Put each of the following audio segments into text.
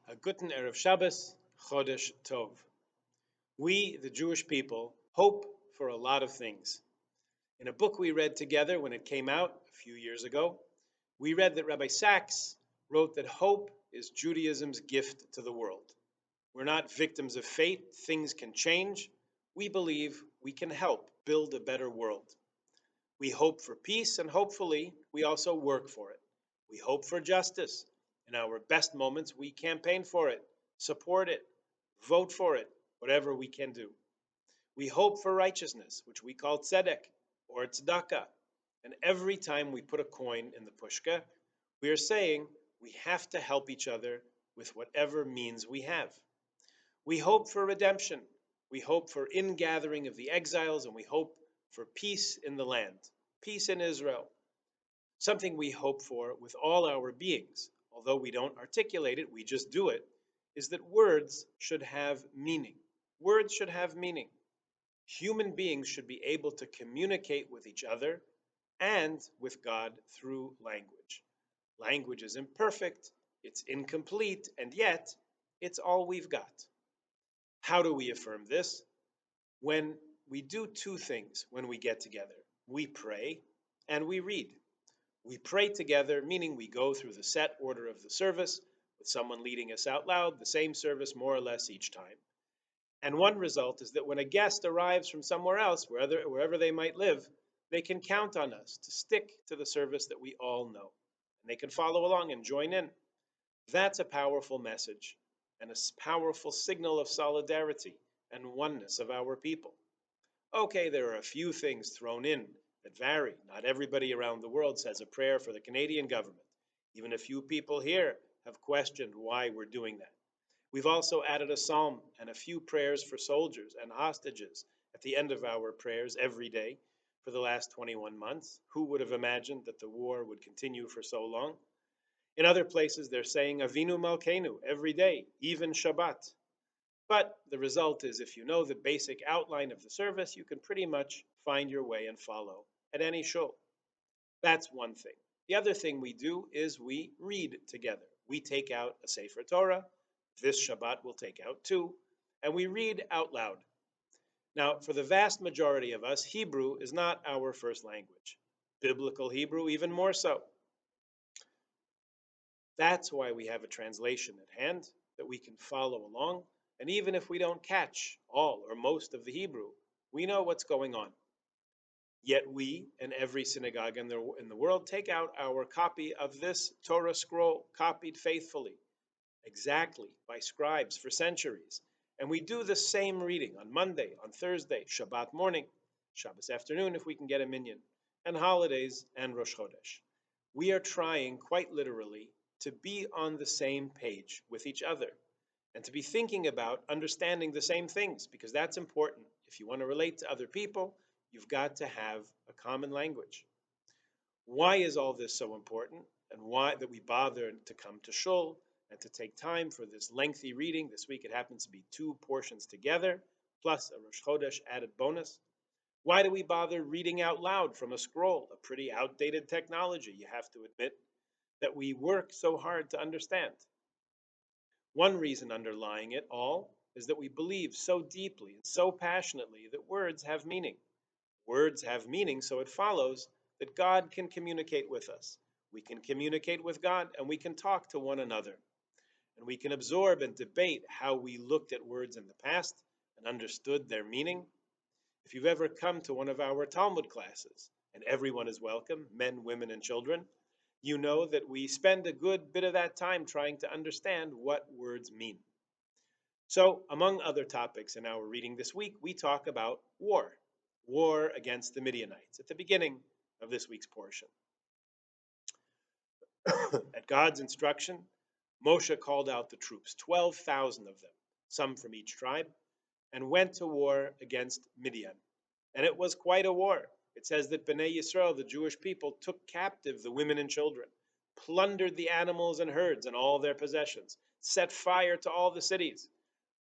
A guten Erev Shabbos, Chodesh Tov. We, the Jewish people, hope for a lot of things. In a book we read together when it came out a few years ago, we read that Rabbi Sachs wrote that hope is Judaism's gift to the world. We're not victims of fate, things can change. We believe we can help build a better world. We hope for peace, and hopefully, we also work for it. We hope for justice. In our best moments, we campaign for it, support it, vote for it, whatever we can do. We hope for righteousness, which we call tzedek or tzedakah. And every time we put a coin in the pushka, we are saying we have to help each other with whatever means we have. We hope for redemption. We hope for ingathering of the exiles, and we hope for peace in the land, peace in Israel. Something we hope for with all our beings, although we don't articulate it, we just do it, is that words should have meaning. Words should have meaning. Human beings should be able to communicate with each other and with God through language. Language is imperfect, it's incomplete, and yet it's all we've got. How do we affirm this? When we do two things when we get together. We pray and we read. We pray together, meaning we go through the set order of the service with someone leading us out loud, the same service more or less each time. And one result is that when a guest arrives from somewhere else, wherever they might live, they can count on us to stick to the service that we all know. And they can follow along and join in. That's a powerful message and a powerful signal of solidarity and oneness of our people. Okay, there are a few things thrown in that vary. Not everybody around the world says a prayer for the Canadian government. Even a few people here have questioned why we're doing that. We've also added a psalm and a few prayers for soldiers and hostages at the end of our prayers every day for the last 21 months. Who would have imagined that the war would continue for so long? In other places, they're saying Avinu Malkeinu every day, even Shabbat. But the result is, if you know the basic outline of the service, you can pretty much find your way and follow at any shul. That's one thing. The other thing we do is we read together. We take out a Sefer Torah. This Shabbat we'll take out two, and we read out loud. Now, for the vast majority of us, Hebrew is not our first language. Biblical Hebrew even more so. That's why we have a translation at hand that we can follow along. And even if we don't catch all or most of the Hebrew, we know what's going on. Yet we, and every synagogue in the world, take out our copy of this Torah scroll, copied faithfully, exactly by scribes for centuries. And we do the same reading on Monday, on Thursday, Shabbat morning, Shabbos afternoon if we can get a minyan, and holidays and Rosh Chodesh. We are trying, quite literally, to be on the same page with each other and to be thinking about understanding the same things, because that's important. If you want to relate to other people, you've got to have a common language. Why is all this so important, and why that we bother to come to shul and to take time for this lengthy reading? This week it happens to be two portions together, plus a Rosh Chodesh added bonus. Why do we bother reading out loud from a scroll, a pretty outdated technology, you have to admit, that we work so hard to understand? One reason underlying it all is that we believe so deeply and so passionately that words have meaning. Words have meaning, so it follows that God can communicate with us. We can communicate with God, and we can talk to one another. And we can absorb and debate how we looked at words in the past and understood their meaning. If you've ever come to one of our Talmud classes, and everyone is welcome, men, women, and children, you know that we spend a good bit of that time trying to understand what words mean. So, among other topics in our reading this week, we talk about war against the Midianites, at the beginning of this week's portion. At God's instruction, Moshe called out the troops, 12,000 of them, some from each tribe, and went to war against Midian. And it was quite a war. It says that Bnei Yisrael, the Jewish people, took captive the women and children, plundered the animals and herds and all their possessions, set fire to all the cities.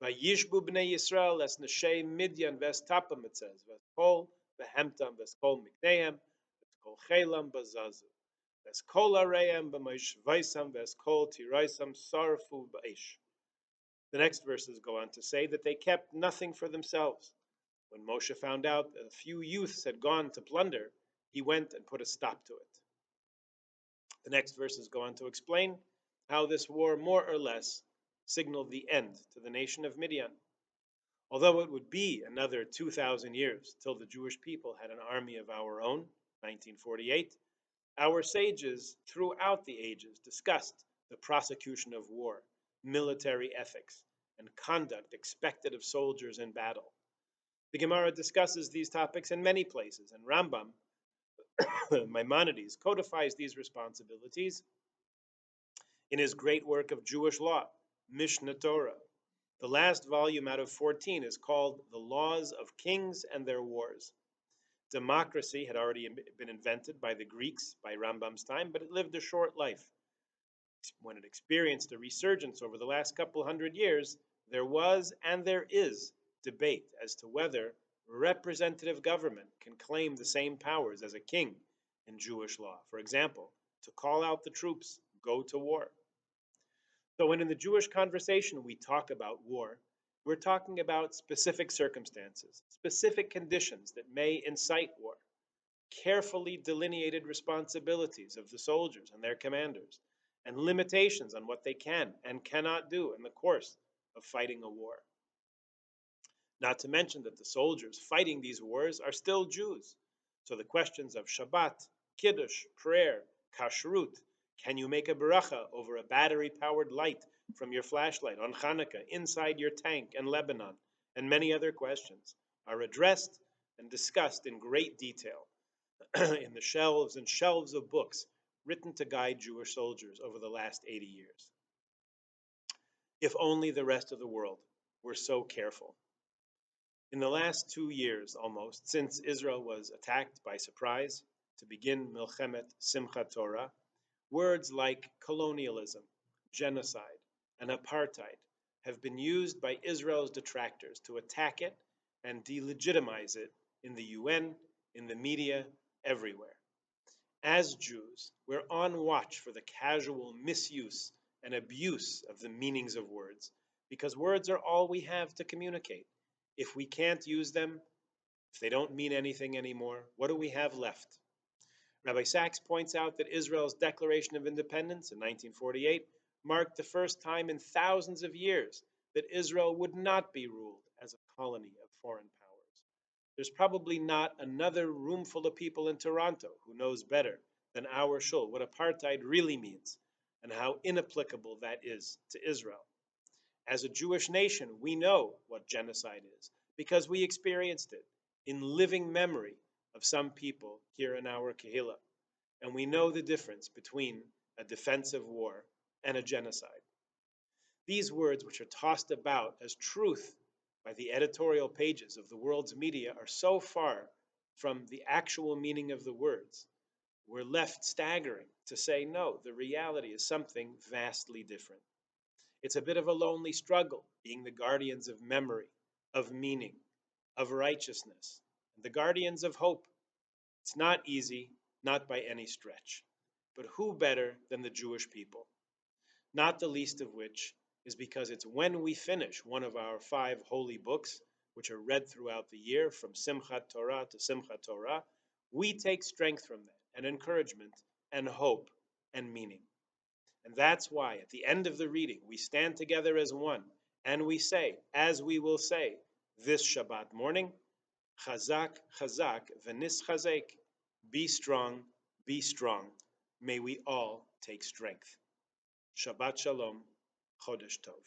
Vayishbu Bnei Yisrael es neshei Midian v'estapam, it says, v'eskol v'hemtam v'eskol miknehem v'eskol chelam b'zazu v'eskol areim b'moishvaisam v'eskol tiraisam sarfu b'eish. The next verses go on to say that they kept nothing for themselves. When Moshe found out that a few youths had gone to plunder, he went and put a stop to it. The next verses go on to explain how this war more or less signaled the end to the nation of Midian. Although it would be another 2,000 years till the Jewish people had an army of our own, 1948, our sages throughout the ages discussed the prosecution of war, military ethics, and conduct expected of soldiers in battle. The Gemara discusses these topics in many places, and Rambam, Maimonides, codifies these responsibilities in his great work of Jewish law, Mishnah Torah. The last volume out of 14 is called The Laws of Kings and Their Wars. Democracy had already been invented by the Greeks by Rambam's time, but it lived a short life. When it experienced a resurgence over the last couple hundred years, there was and there is debate as to whether representative government can claim the same powers as a king in Jewish law. For example, to call out the troops, go to war. So when in the Jewish conversation we talk about war, we're talking about specific circumstances, specific conditions that may incite war, carefully delineated responsibilities of the soldiers and their commanders, and limitations on what they can and cannot do in the course of fighting a war. Not to mention that the soldiers fighting these wars are still Jews. So the questions of Shabbat, Kiddush, prayer, Kashrut, can you make a beracha over a battery-powered light from your flashlight on Hanukkah inside your tank in Lebanon, and many other questions, are addressed and discussed in great detail in the shelves and shelves of books written to guide Jewish soldiers over the last 80 years. If only the rest of the world were so careful. In the last 2 years almost, since Israel was attacked by surprise to begin Milchemet Simchat Torah, words like colonialism, genocide, and apartheid have been used by Israel's detractors to attack it and delegitimize it in the UN, in the media, everywhere. As Jews, we're on watch for the casual misuse and abuse of the meanings of words, because words are all we have to communicate. If we can't use them, if they don't mean anything anymore, what do we have left? Rabbi Sachs points out that Israel's Declaration of Independence in 1948 marked the first time in thousands of years that Israel would not be ruled as a colony of foreign powers. There's probably not another roomful of people in Toronto who knows better than our shul what apartheid really means and how inapplicable that is to Israel. As a Jewish nation, we know what genocide is because we experienced it in living memory of some people here in our Kehillah, and we know the difference between a defensive war and a genocide. These words, which are tossed about as truth by the editorial pages of the world's media, are so far from the actual meaning of the words, we're left staggering to say, no, the reality is something vastly different. It's a bit of a lonely struggle, being the guardians of memory, of meaning, of righteousness, and the guardians of hope. It's not easy, not by any stretch. But who better than the Jewish people? Not the least of which is because it's when we finish one of our 5 holy books, which are read throughout the year from Simchat Torah to Simchat Torah, we take strength from that, and encouragement, and hope, and meaning. And that's why at the end of the reading, we stand together as one, and we say, as we will say this Shabbat morning, Chazak, Chazak, v'nis chazek. Be strong, be strong. May we all take strength. Shabbat Shalom, Chodesh Tov.